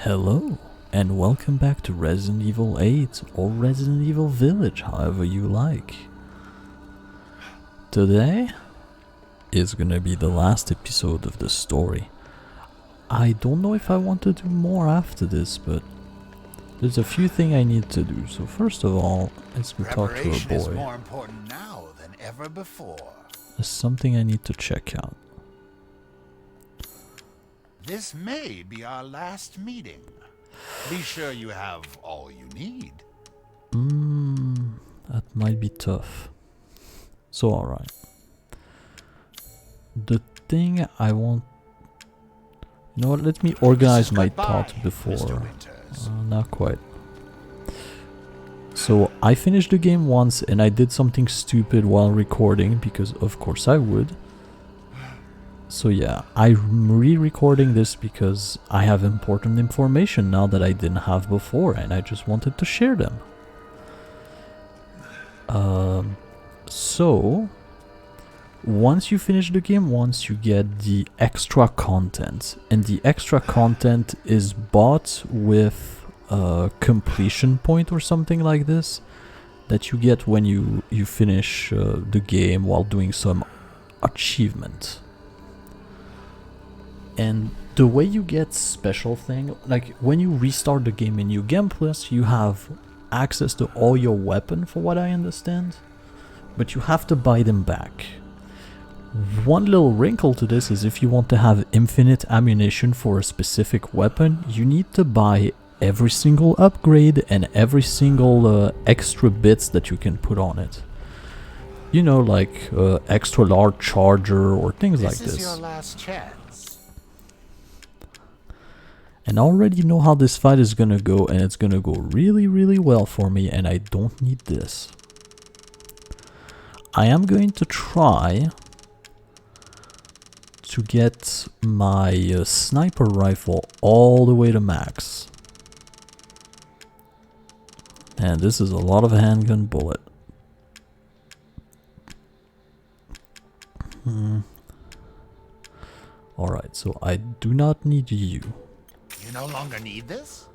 Hello, and welcome back to Resident Evil 8 or Resident Evil Village, however you like. Today is gonna be the last episode of the story. I don't know if I want to do more after this, but there's a few things I need to do. So first of all, let's go talk to a Preparation is boy. more important now than ever before. There's something I need to check out. This may be our last meeting. Be sure you have all you need. That might be tough. So alright. The thing I want... You know what, let me organize my Goodbye, thoughts Mr. before. Winters. Not quite. So I finished the game once and I did something stupid while recording because of course I would. So yeah, I'm re-recording this because I have important information now that I didn't have before and I just wanted to share them. So once you finish the game once, you get the extra content, and the extra content is bought with a completion point or something like this that you get when you finish the game while doing some achievement. And the way you get special thing, like when you restart the game in New Game Plus, you have access to all your weapon for what I understand, but you have to buy them back. One little wrinkle to this is if you want to have infinite ammunition for a specific weapon, you need to buy every single upgrade and every single extra bits that you can put on it. You know, like extra large charger or things like This is this. your last chance. And I already know how this fight is gonna go, and it's gonna go really, really well for me, and I don't need this. I am going to try to get my sniper rifle all the way to max. And this is a lot of handgun bullet. Alright, so I do not need you. You no longer need this?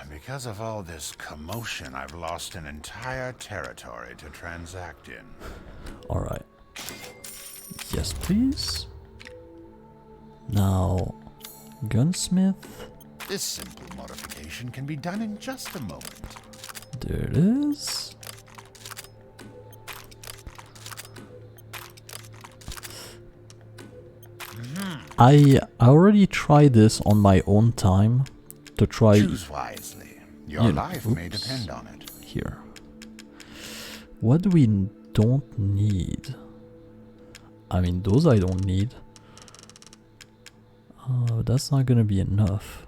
Because of all this commotion, I've lost an entire territory to transact in. Alright. Yes, please. Now, gunsmith. This simple modification can be done in just a moment. There it is. I already tried this on my own time to try Choose wisely. Your Yeah, life may oops. depend on it. here. What do we don't need? I mean, those I don't need. That's not gonna be enough.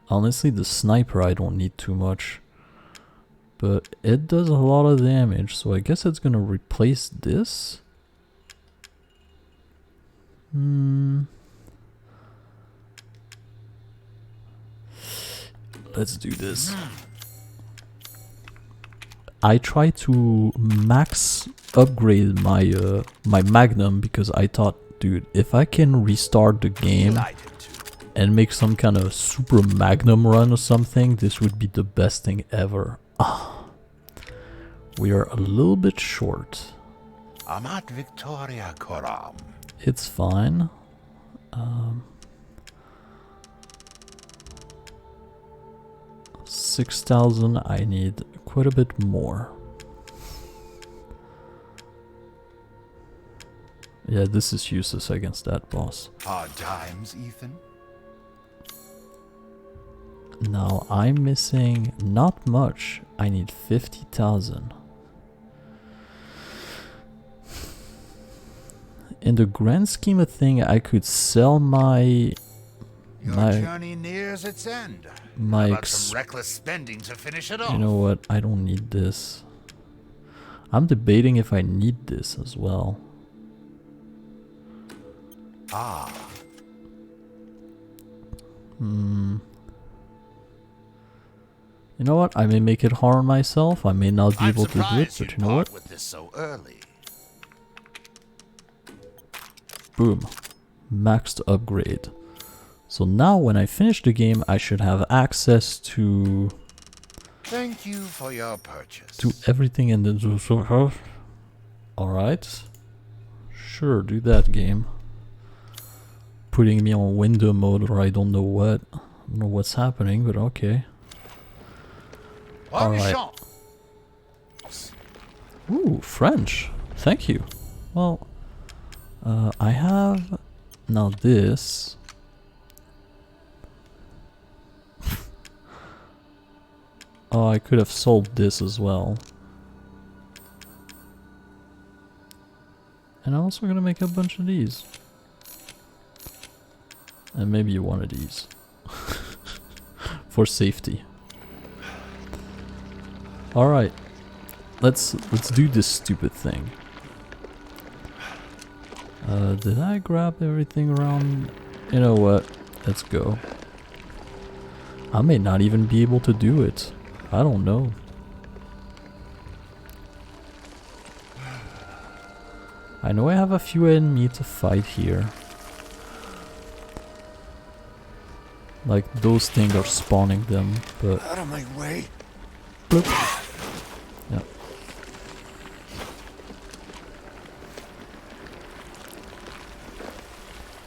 Honestly, the sniper I don't need too much. But it does a lot of damage, so I guess it's gonna replace this. Let's do this. I try to max upgrade my my Magnum because I thought, dude, if I can restart the game Delighted to. and make some kind of super Magnum run or something, this would be the best thing ever. We are a little bit short. Amat Victoria Coram. It's fine. 6,000, I need quite a bit more. Yeah, this is useless against that boss. Hard times, Ethan. Now I'm missing not much. I need 50,000. In the grand scheme of thing, I could sell my Your My- journey nears its end. my How about ex- some reckless spending to finish it off? You know what? I don't need this. I'm debating if I need this as well. You know what? I may make it hard on myself. I may not be I'm able to do it, surprised but you'd you know what? part with this so early. Boom. Maxed upgrade. So now when I finish the game, I should have access to Thank you for your purchase. everything in the... Alright. Sure, do that, game. Putting me on window mode or I don't know what. I don't know what's happening, but okay. Alright. Ooh, French. Thank you. Well, I have now this. Oh, I could have sold this as well. And I'm also gonna make a bunch of these. And maybe one of these. For safety. Alright. Let's do this stupid thing. Did I grab everything around? You know what? Let's go. I may not even be able to do it. I don't know. I know I have a few enemies to fight here. Like those things are spawning them, but... Out of my way. Bloop. Yep.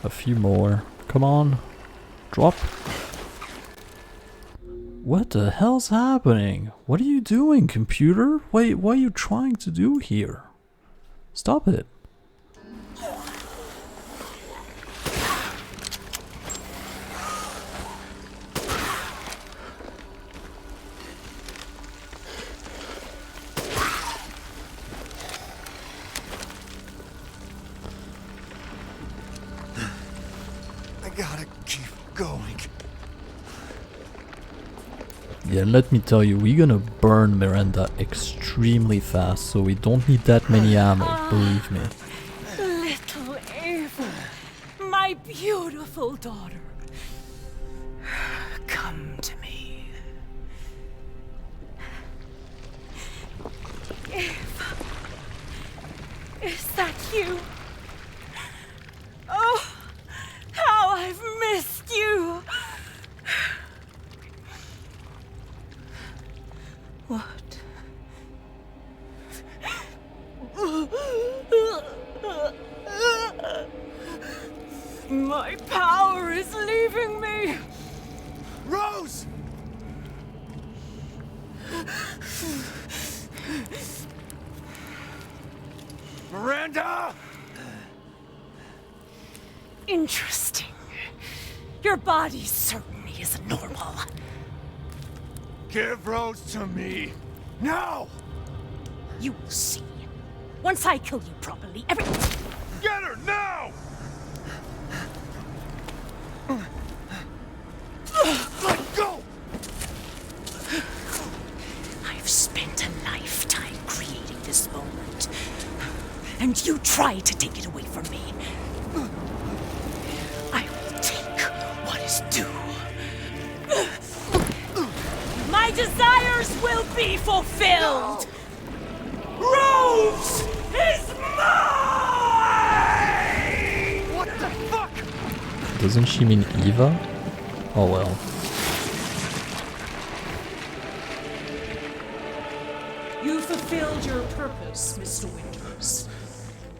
A few more. Come on. Drop. What the hell's happening? What are you doing, computer? Wait, what are you trying to do here? Stop it. I gotta keep going. Yeah, let me tell you, we're gonna burn Miranda extremely fast, so we don't need that many ammo, believe me. Little Ava, my beautiful daughter. Come to me. Ava, is that you? Oh, how I've missed you. What? My power is leaving me! Rose! Miranda! Interesting. Your body certainly isn't normal. Give Rose to me! Now! You will see. Once I kill you properly, Get her now! Let go! I have spent a lifetime creating this moment. And you try to take it away from me. I will take what is due. My desires will be fulfilled! Rose is mine! What the fuck? Doesn't she mean Eva? Oh well. You fulfilled your purpose, Mr. Winters.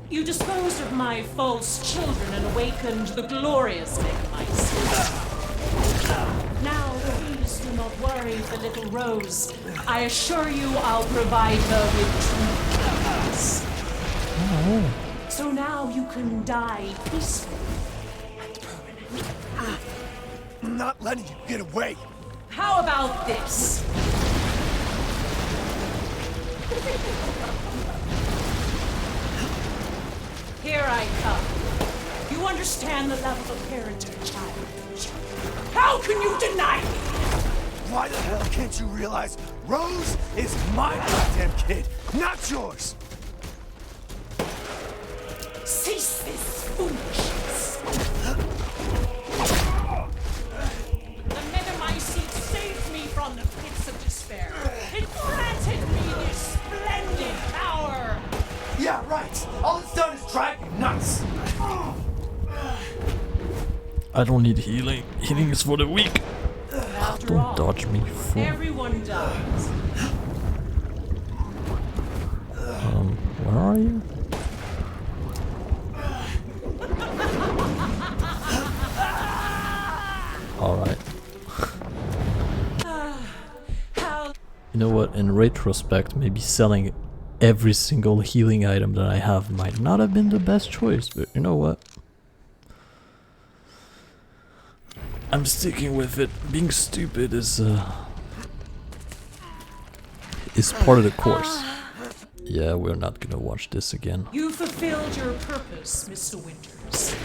You disposed of my false children and awakened the glorious Megamycete. Now, please do not worry for little Rose. I assure you I'll provide her with true peace. Oh. So now you can die peacefully and permanently. I'm not letting you get away. How about this? Here I come. You understand the level of character, child. How can you deny me? Why the hell can't you realize Rose is my goddamn kid, not yours? Cease this foolishness. The Megamycete saved me from the pits of despair. It granted me this splendid power. Yeah, right. All it's done is drive you nuts. I don't need healing. Healing is for the weak. After all, Don't dodge me, fool. everyone dies. Where are you? Alright. How You know what? In retrospect, maybe selling every single healing item that I have might not have been the best choice, but you know what? I'm sticking with it. Being stupid is part of the course. Yeah, we're not gonna watch this again. you fulfilled your purpose, Mr. Winters.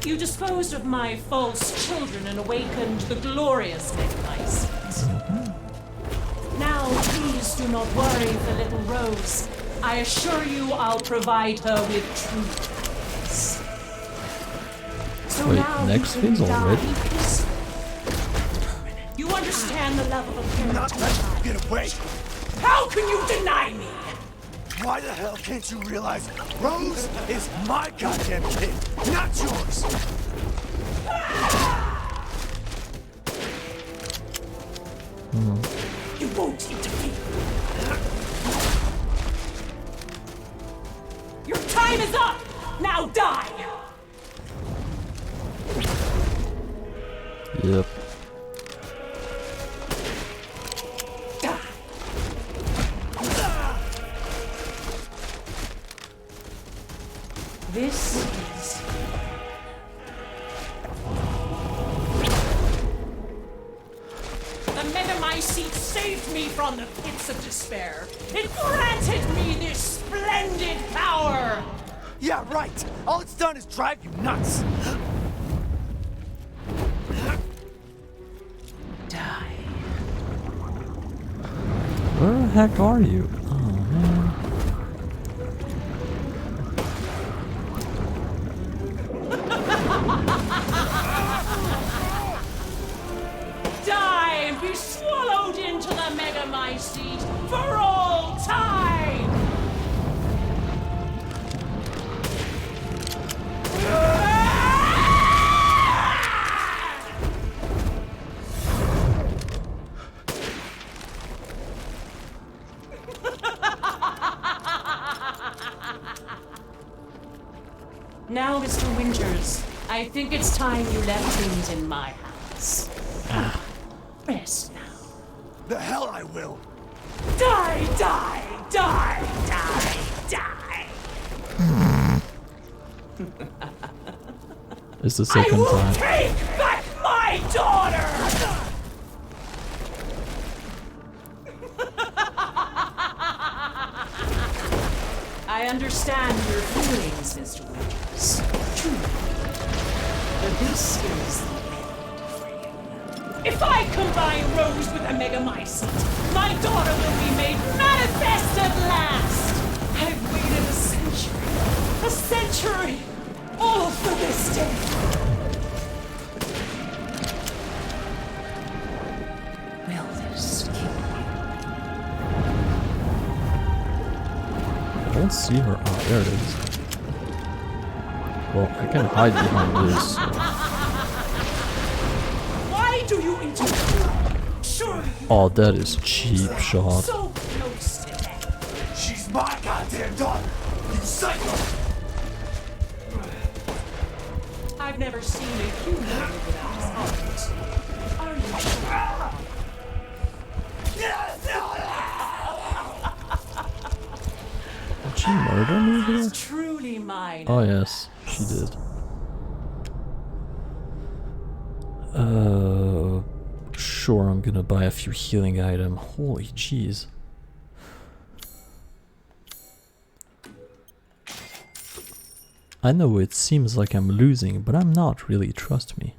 You disposed of my false children and awakened the glorious Megamycete. Now, please do not worry for little Rose. I assure you I'll provide her with true happiness. So Wait, now next you can phase already? die peacefully. You understand the love of a parent Not and a let you child. get away! How can you deny me? Why the hell can't you realize Rose is my goddamn kid, not yours? You won't interfere. Your time is up! Now die! Yep. Die! This is... The Megamycete saved me from the pits of despair. It granted me this splendid power! Yeah, right! All it's done is drive you nuts! Die. Where the heck are you? Oh man. Die and be swallowed into the Megamycete for all time! Now, Mr. Winters, I think it's time you left things in my hands. Rest now. The hell I will! Die, die, die, die, die. It's the I second will time. take back my daughter! I understand your feelings, Mr. Winters. Truly. But this is the end for you. If I combine Rose with a Megamycete, my daughter will be made manifest at last! I've waited a century, all for this day. Will this kill you? I don't see her. Oh, there it is. Well, I can hide behind this. Why do you interfere? Sure. Oh, that is cheap shot. So close to death. She's my goddamn daughter! You psycho! I've never seen a human without his heart. Are you sure? Did she murder me here? It's truly mine. Oh yes, she did. Sure, I'm gonna buy a few healing items. Holy jeez. I know it seems like I'm losing, but I'm not really, trust me.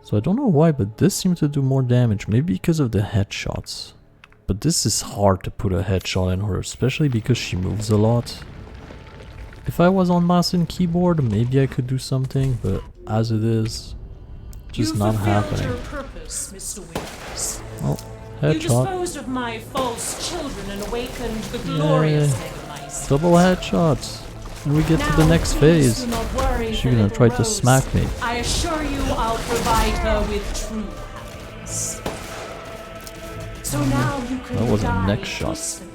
So I don't know why, but this seems to do more damage, maybe because of the headshots. But this is hard to put a headshot in her, especially because she moves a lot. If I was on mouse and keyboard, maybe I could do something, but as it is, just not happening. You fulfilled your purpose, Mr. Winters. Oh, You headshot. disposed of my false children and awakened the glorious Megamycete. Double headshots. And we get to the Now, next please phase. do not worry She's for gonna little try to Rose. smack me. I assure you I'll provide her with true happiness. So now you can That was a die neck shot. peacefully.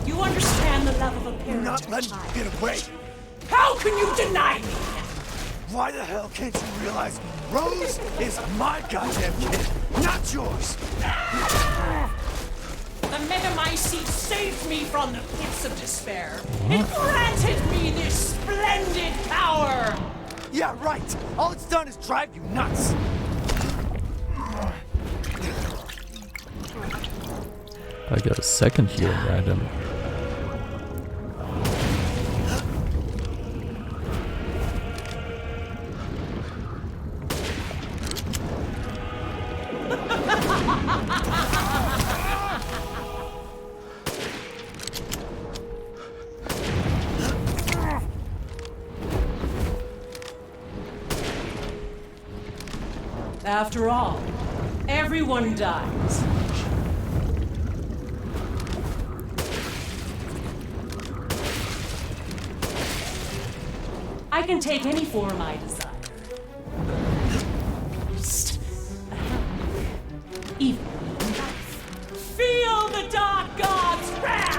You understand the love of a You're parent not and letting child. me get away. How can you deny me? Why the hell can't you realize Rose is my goddamn kid, not yours? The Megamycete saved me from the pits of despair. It granted me this splendid power. Yeah, right. All it's done is drive you nuts. I got a second healing item. After all, everyone dies. I can take any form I desire. Beast, a hell, even life. Feel the dark god's wrath!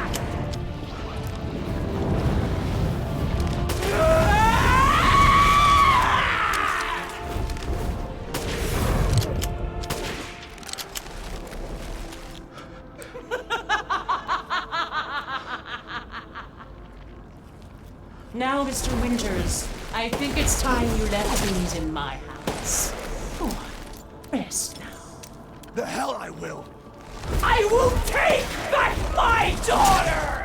Now, Mr. Winters, I think it's time you left things in my house. Go on, rest now. The hell I will. I will take back my daughter!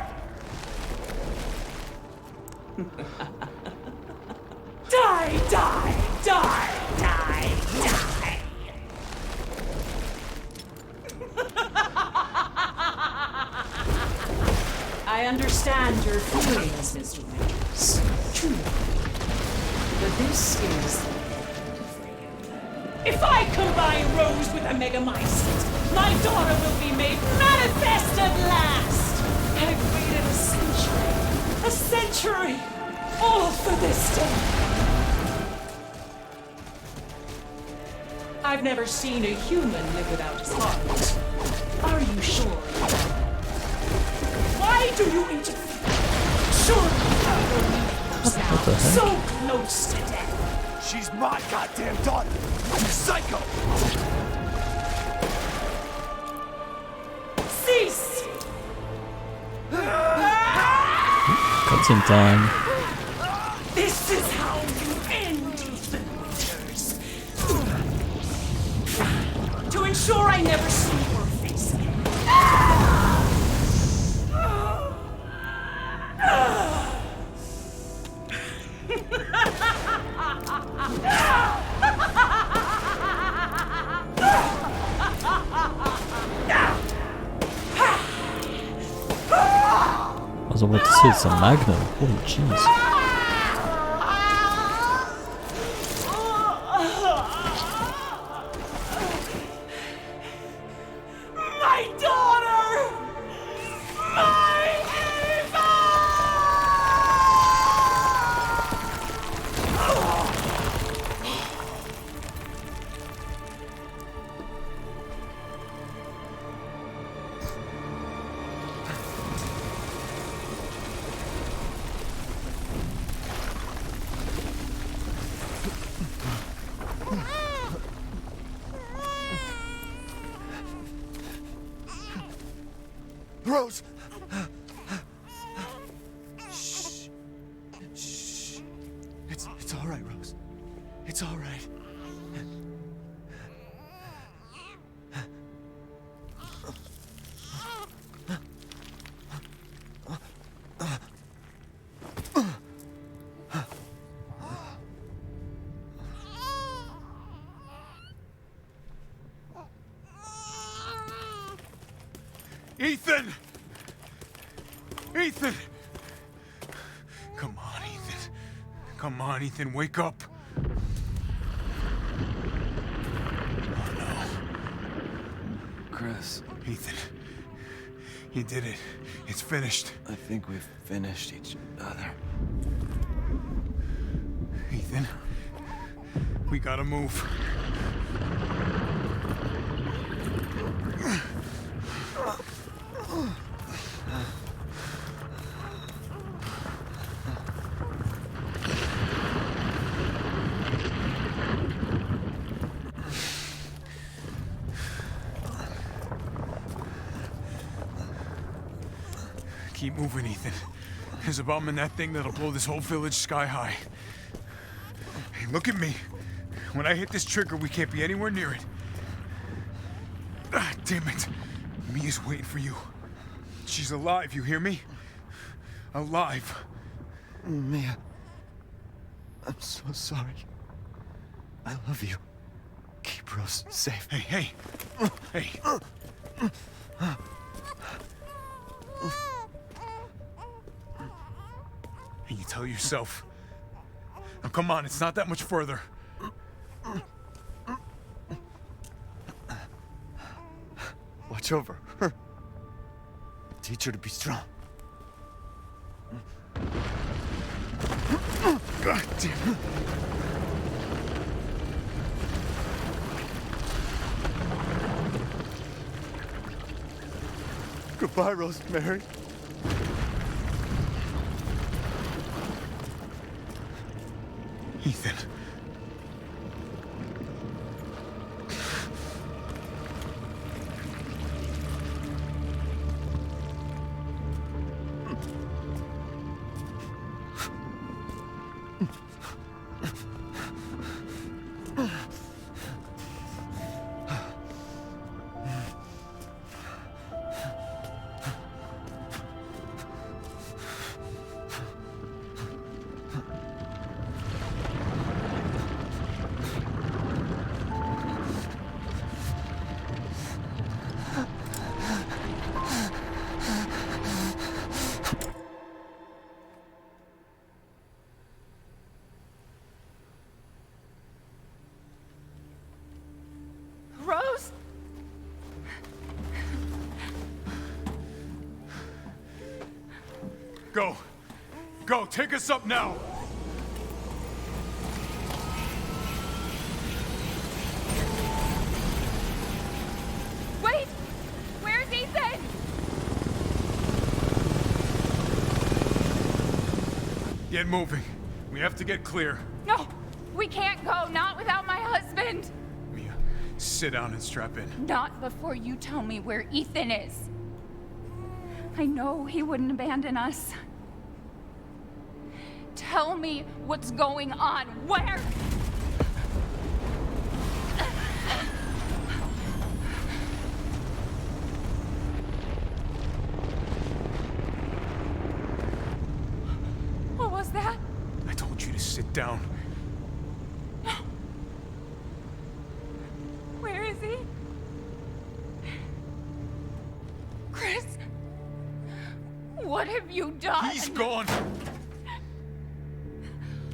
Die, die, die, die, die! I understand your feelings, Mr. Winters. Truly. But this is the end for you. If I combine Rose with a Megamycete, my daughter will be made manifest at last! I've waited a century, all for this day. I've never seen a human live without his heart. Are you sure? Why do you interfere? Surely you're now What the heck? so close to death. She's my goddamn daughter. You psycho. Cease! Cutscene time. This is how you end, Ethan Winters. To ensure I never see your face again. I was about to say it's a magnum. Holy jeez. My daughter! My Ava! Rose. Shh. Shh. It's all right, Rose. It's all right. Ethan! Ethan! Come on, Ethan. Come on, Ethan, wake up. Oh no. Chris. Ethan. You did it. It's finished. I think we've finished each other. Ethan, we gotta move. Keep moving, Ethan. There's a bomb in that thing that'll blow this whole village sky high. Hey, look at me. When I hit this trigger, we can't be anywhere near it. Ah, damn it. Mia's waiting for you. She's alive, you hear me? Alive. Mia, I'm so sorry. I love you. Keep Rose safe. Hey, hey. Hey. And you tell yourself. Now come on, it's not that much further. Watch over her. Teach her to be strong. God damn it. Goodbye, Rosemary. Ethan. Rose? Go. Go, take us up now. Wait! Where's Ethan? Get moving. We have to get clear. No! We can't go, not without my husband! Mia, sit down and strap in. Not before you tell me where Ethan is. I know he wouldn't abandon us. Tell me what's going on. Where? What was that? I told you to sit down. Where is he? Chris? What have you done? He's gone.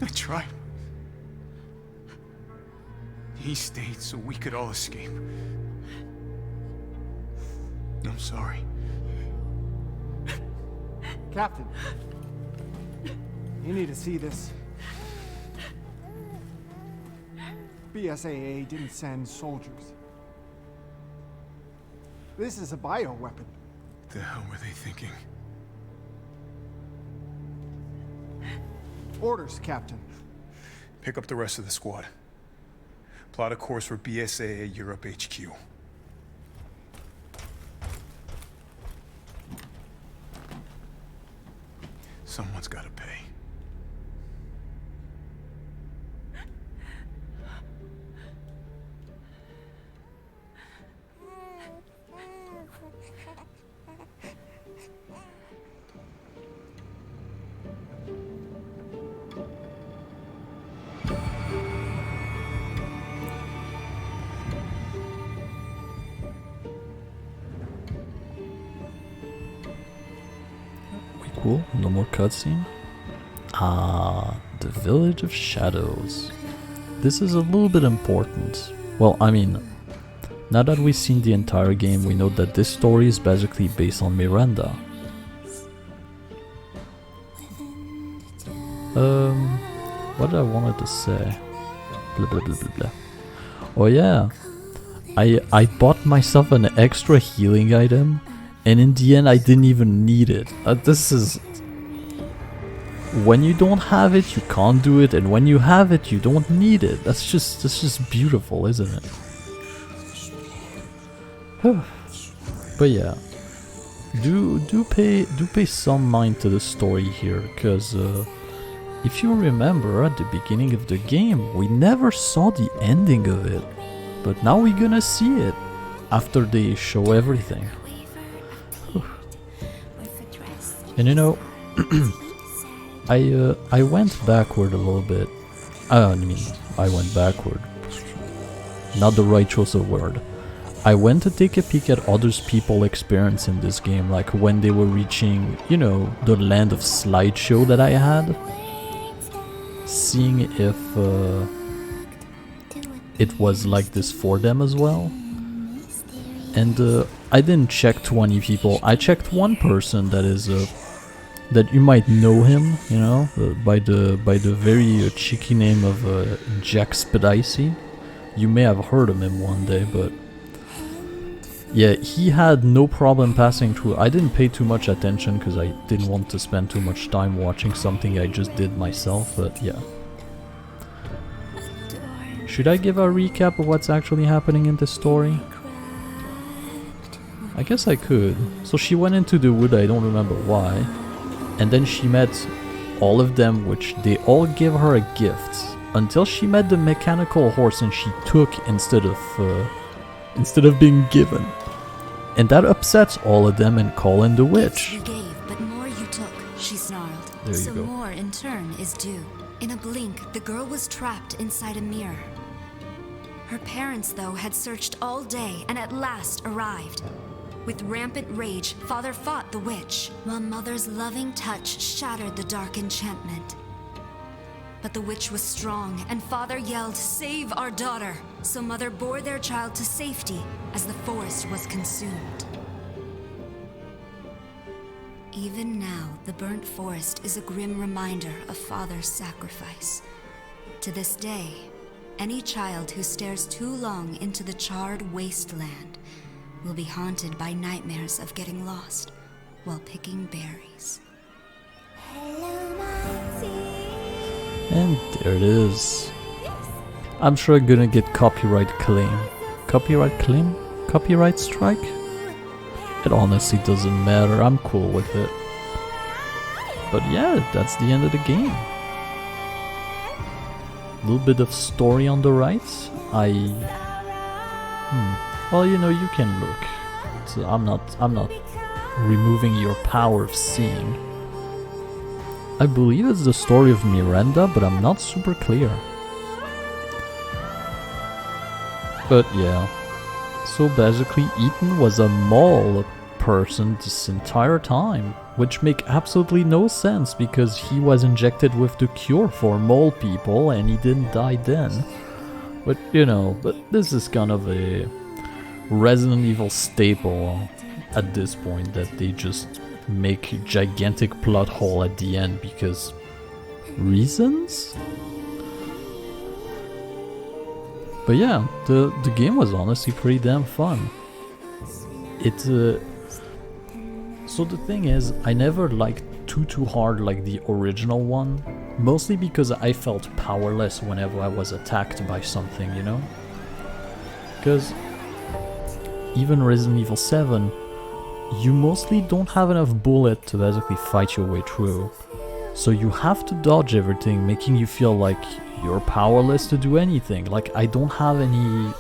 I tried. He stayed so we could all escape. I'm sorry. Captain, you need to see this. BSAA didn't send soldiers. This is a bioweapon. The hell were they thinking? Orders, Captain. Pick up the rest of the squad. Plot a course for BSAA Europe HQ. Someone's gotta pay. Cool, no more cutscene. The Village of Shadows. This is a little bit important. Well, I mean, Now that we've seen the entire game, we know that this story is basically based on Miranda. What did I wanted to say? Blah blah blah blah blah. Oh yeah, I bought myself an extra healing item, and in the end I didn't even need it. This is... When you don't have it, you can't do it, and when you have it, you don't need it. That's just beautiful, isn't it? But yeah, do pay some mind to the story here, because if you remember at the beginning of the game, we never saw the ending of it, but now we're gonna see it after they show everything. And you know, I went backward a little bit. I mean, I went backward. Not the right choice of word. I went to take a peek at others people experience in this game, like when they were reaching, you know, the land of slideshow that I had. Seeing if it was like this for them as well. And I didn't check 20 people. I checked one person that is that you might know him, you know, by the very cheeky name of Jack Spadicy. You may have heard of him one day, but yeah, he had no problem passing through. I didn't pay too much attention because I didn't want to spend too much time watching something I just did myself, but yeah. Should I give a recap of what's actually happening in this story? I guess I could. So she went into the wood, I don't remember why, and then she met all of them, which they all give her a gift, until she met the mechanical horse and she took instead of being given. And that upsets all of them and Colin the witch. You gave, but more you took, she snarled. There you so go. More in turn is due. In a blink, the girl was trapped inside a mirror. Her parents, though, had searched all day and at last arrived. With rampant rage, Father fought the witch, while Mother's loving touch shattered the dark enchantment. But the witch was strong, and Father yelled, "Save our daughter!" So Mother bore their child to safety as the forest was consumed. Even now, the burnt forest is a grim reminder of Father's sacrifice. To this day, any child who stares too long into the charred wasteland will be haunted by nightmares of getting lost while picking berries. And there it is. I'm sure I'm gonna get copyright claim. Copyright claim? Copyright strike? It honestly doesn't matter, I'm cool with it. But yeah, that's the end of the game. A little bit of story on the right. Well, you know, you can look. So I'm not removing your power of seeing. I believe it's the story of Miranda, but I'm not super clear. But yeah. So basically Ethan was a mole person this entire time, which make absolutely no sense because he was injected with the cure for mole people and he didn't die then. But you know, but this is kind of a Resident Evil staple at this point, that they just make a gigantic plot hole at the end because reasons? But yeah, the game was honestly pretty damn fun. So the thing is, I never liked too hard like the original one, mostly because I felt powerless whenever I was attacked by something, you know? Because even Resident Evil 7, you mostly don't have enough bullet to basically fight your way through. So you have to dodge everything, making you feel like you're powerless to do anything. Like I don't have any...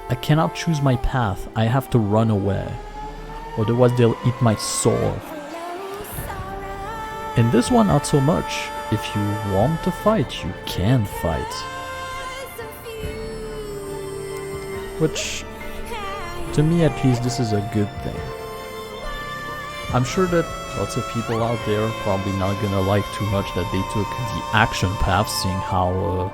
I cannot choose my path, I have to run away. Otherwise they'll eat my soul. In this one, not so much. If you want to fight, you can fight. Which, to me at least, this is a good thing. I'm sure that lots of people out there are probably not gonna like too much that they took the action path, seeing how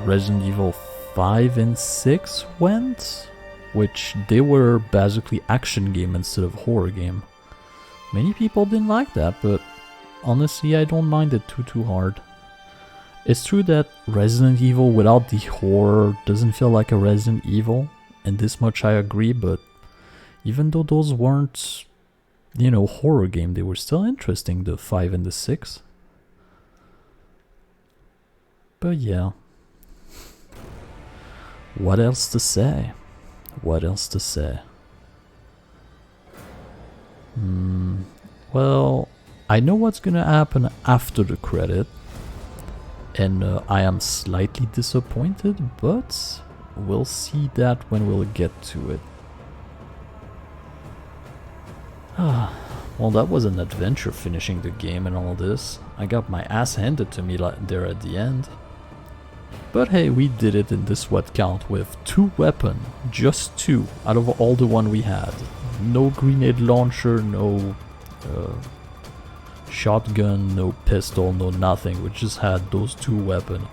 Resident Evil 5 and 6 went, which they were basically action game instead of horror game. Many people didn't like that, but honestly I don't mind it too hard. It's true that Resident Evil without the horror doesn't feel like a Resident Evil, and this much I agree, but even though those weren't, you know, horror game, they were still interesting, the 5 and the 6. But yeah. What else to say? What else to say? Well, I know what's gonna happen after the credit, and I am slightly disappointed, but we'll see that when we'll get to it. Well, that was an adventure finishing the game and all this. I got my ass handed to me there at the end. But hey, we did it in this what count with 2 weapons, just 2 out of all the one we had. No grenade launcher, no shotgun, no pistol, no nothing. We just had those 2 weapons,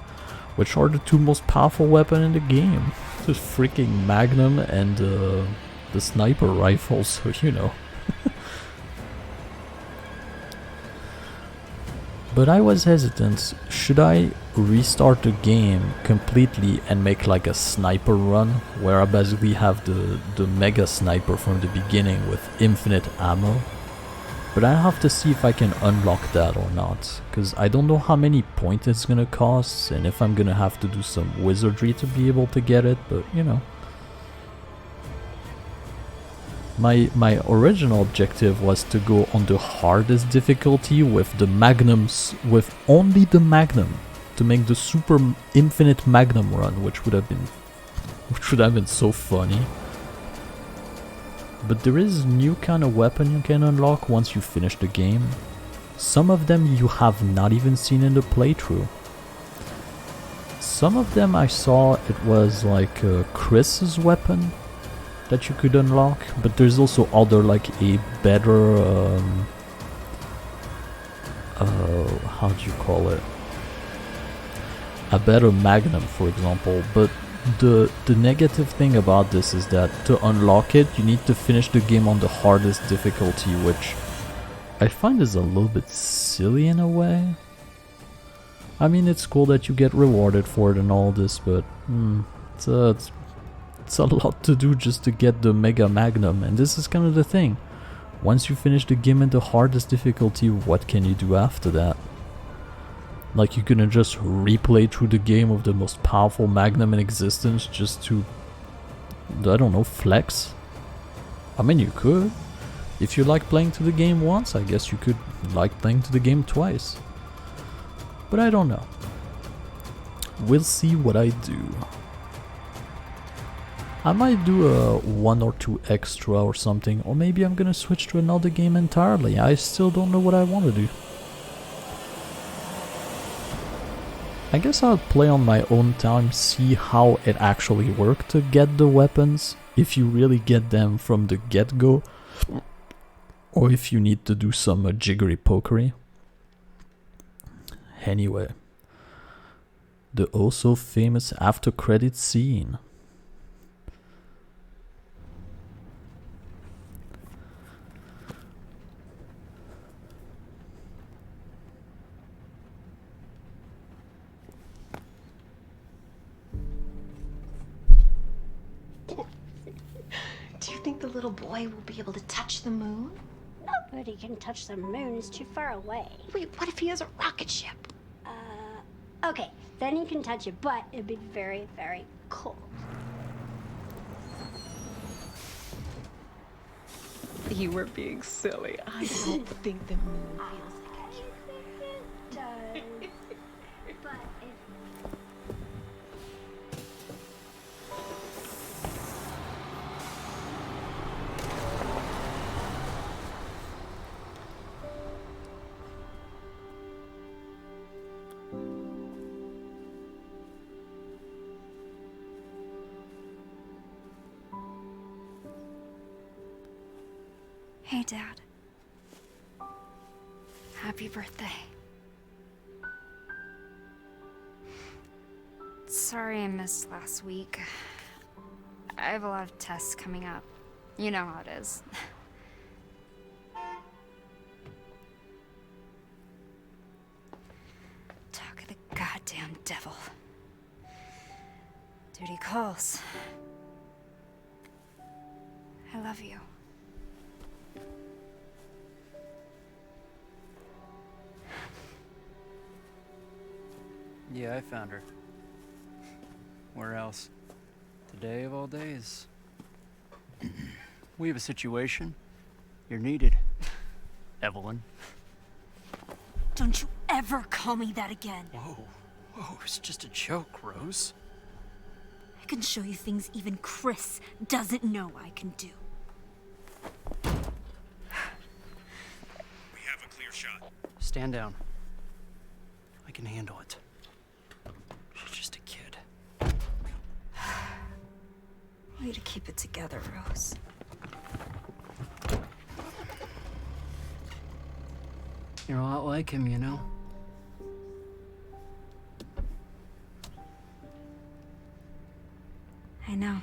which are the 2 most powerful weapons in the game. The freaking Magnum and the sniper rifle, so you know. But I was hesitant. Should I restart the game completely and make like a sniper run where I basically have the mega sniper from the beginning with infinite ammo? But I have to see if I can unlock that or not, because I don't know how many points it's gonna cost and if I'm gonna have to do some wizardry to be able to get it, but you know. My original objective was to go on the hardest difficulty with the magnums, with only the magnum, to make the super infinite magnum run, which would have been so funny. But there is new kind of weapon you can unlock once you finish the game. Some of them you have not even seen in the playthrough. Some of them I saw it was like Chris's weapon that you could unlock, but there's also other like a better how do you call it, a better magnum for example. But the negative thing about this is that to unlock it you need to finish the game on the hardest difficulty, which I find is a little bit silly in a way. I mean, it's cool that you get rewarded for it and all this, but it's a lot to do just to get the Mega Magnum, and this is kind of the thing. Once you finish the game in the hardest difficulty, what can you do after that? Like, you couldn't just replay through the game with the most powerful Magnum in existence just to, I don't know, flex? I mean, you could. If you like playing to the game once, I guess you could like playing to the game twice. But I don't know. We'll see what I do. I might do a 1 or 2 extra or something, or maybe I'm gonna switch to another game entirely. I still don't know what I want to do. I guess I'll play on my own time, see how it actually works to get the weapons, if you really get them from the get-go, or if you need to do some jiggery pokery. Anyway, the also famous after credit scene. Do you think the little boy will be able to touch the moon? Nobody can touch the moon, it's too far away. Wait, what if he has a rocket ship? Okay, then he can touch it, but it'd be very, very cold. You were being silly. I don't think the moon feels like a It does. But if Hey, Dad. Happy birthday. It's Sorry I missed last week. I have a lot of tests coming up. You know how it is. Talk of the goddamn devil. Duty calls. I love you. Yeah, I found her. Where else? Today of all days. We have a situation. You're needed, Evelyn. Don't you ever call me that again. Whoa, it's just a joke, Rose. I can show you things even Chris doesn't know I can do. We have a clear shot. Stand down. I can handle it. She's just a kid. Way to keep it together, Rose. You're a lot like him, you know? I know.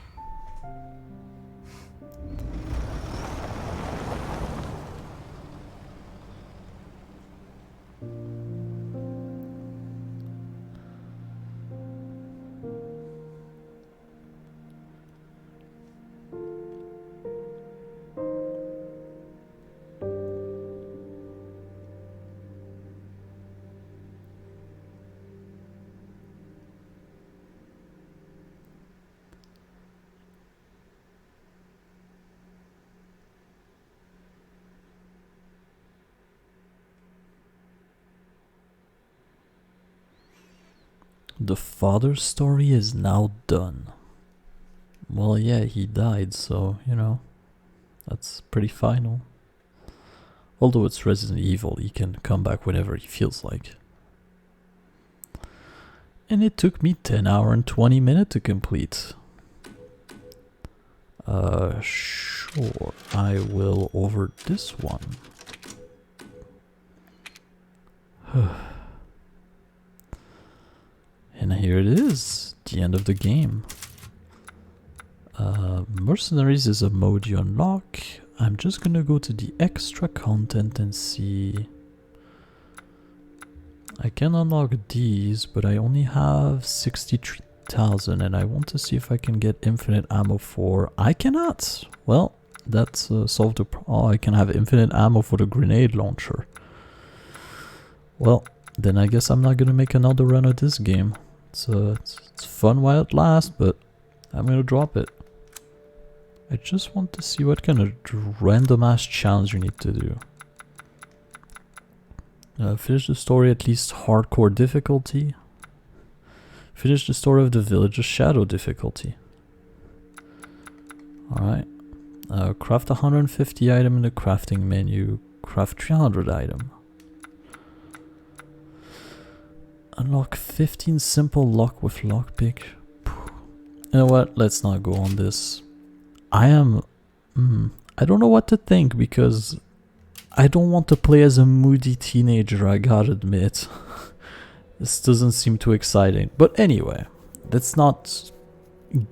The father's story is now done. Well, yeah, he died, so, you know, that's pretty final. Although it's Resident Evil, he can come back whenever he feels like. And it took me 10 hours and 20 minutes to complete. Sure, I will over this one. And here it is, the end of the game. Mercenaries is a mode you unlock. I'm just gonna go to the extra content and see. I can unlock these, but I only have 63,000 and I want to see if I can get infinite ammo for... I cannot! Well, that's solved the problem. Oh, I can have infinite ammo for the grenade launcher. Well, then I guess I'm not gonna make another run of this game. It's fun while it lasts, but I'm gonna drop it. I just want to see what kind of random ass challenge you need to do. Finish the story at least hardcore difficulty. Finish the story of the Village of Shadow difficulty. Alright. Craft 150 item in the crafting menu. Craft 300 item. Unlock 15 simple lock with lockpick. You know what? Let's not go on this. I don't know what to think because I don't want to play as a moody teenager, I gotta admit. This doesn't seem too exciting. But anyway, let's not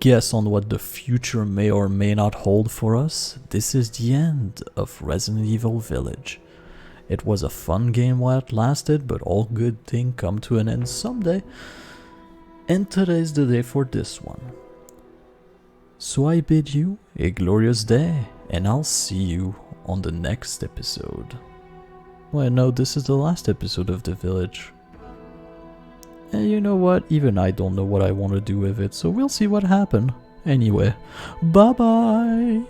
guess on what the future may or may not hold for us. This is the end of Resident Evil Village. It was a fun game while it lasted, but all good things come to an end someday. And today's the day for this one. So I bid you a glorious day, and I'll see you on the next episode. Well, no, this is the last episode of The Village. And you know what? Even I don't know what I want to do with it, so we'll see what happens. Anyway, bye bye!